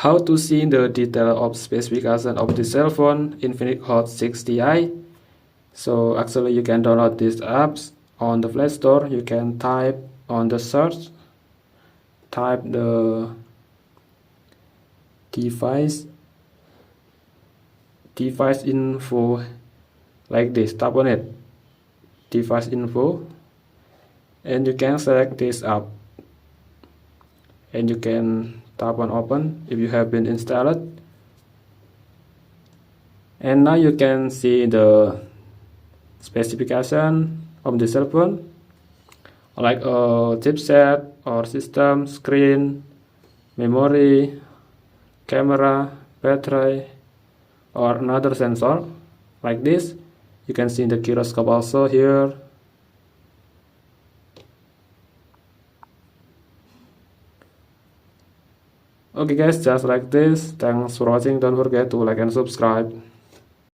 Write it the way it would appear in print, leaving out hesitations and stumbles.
how to see the detail of specification of the cell phone Infinix Hot 6Ti. So actually you can download these apps on the Play Store. You can type on the search, type the device info like this, tap on it, device info, and you can select this app and you can tap on open if you have been installed. And now you can see the specification of the cell phone, like a chipset or system, screen, memory, camera, battery, or another sensor like this. You can see the gyroscope also here. Okay guys, just like this. Thanks for watching. Don't forget to like and subscribe.